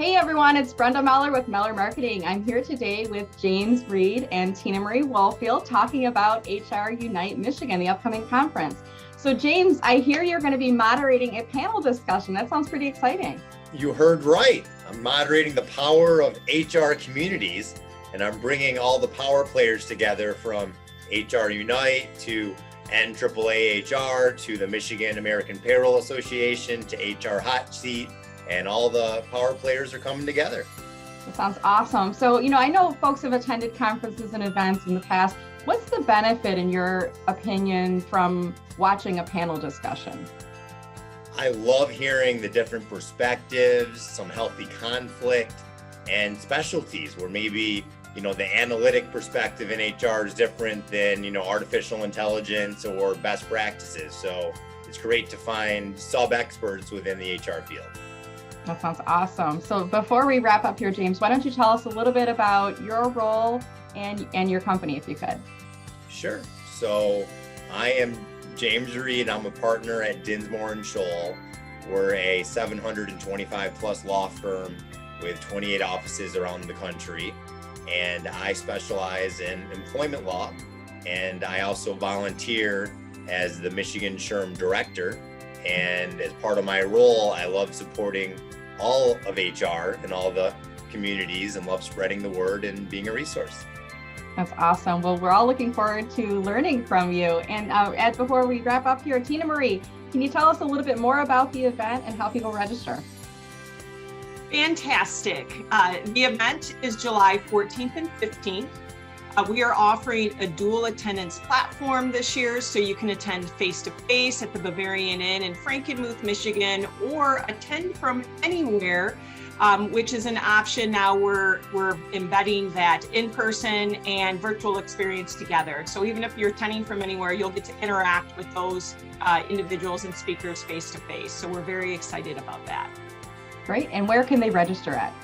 Hey everyone, it's Brenda Meller with Meller Marketing. I'm here today with James Reid and Tina Marie Wolfield talking about HRUnite Michigan, the upcoming conference. So James, I hear you're going to be moderating a panel discussion. That sounds pretty exciting. You heard right. I'm moderating the power of HR communities, and I'm bringing all the power players together from HRUnite to NAAAHR to the Michigan American Payroll Association to HR Hot Seat, and all the power players are coming together. That sounds awesome. So, I know folks have attended conferences and events in the past. What's the benefit, in your opinion, from watching a panel discussion? I love hearing the different perspectives, some healthy conflict, and specialties where maybe, the analytic perspective in HR is different than, artificial intelligence or best practices. So it's great to find sub-experts within the HR field. That sounds awesome. So before we wrap up here, James, why don't you tell us a little bit about your role and your company, if you could? Sure. So I am James Reid. I'm a partner at Dinsmore and Shohl. We're a 725 plus law firm with 28 offices around the country. And I specialize in employment law. And I also volunteer as the Michigan SHRM director. And as part of my role, I love supporting all of HR and all the communities and love spreading the word and being a resource. That's awesome. Well, we're all looking forward to learning from you. And Ed, before we wrap up here, Tina Marie, can you tell us a little bit more about the event and how people register? Fantastic. The event is July 14th and 15th. We are offering a dual attendance platform this year, so you can attend face-to-face at the Bavarian Inn in Frankenmuth, Michigan, or attend from anywhere, which is an option now. We're embedding that in-person and virtual experience together. So even if you're attending from anywhere, you'll get to interact with those individuals and speakers face-to-face. So we're very excited about that. Great. And where can they register at?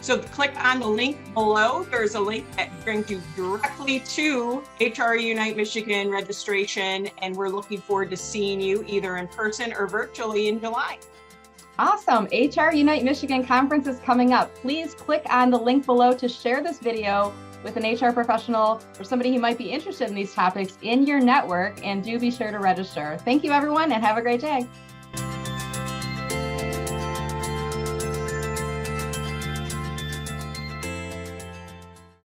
So click on the link below. There's a link that brings you directly to HRUnite Michigan registration, and we're looking forward to seeing you either in person or virtually in July. Awesome. HRUnite Michigan conference is coming up. Please click on the link below to share this video with an HR professional or somebody who might be interested in these topics in your network, and do be sure to register. Thank you, everyone, and have a great day.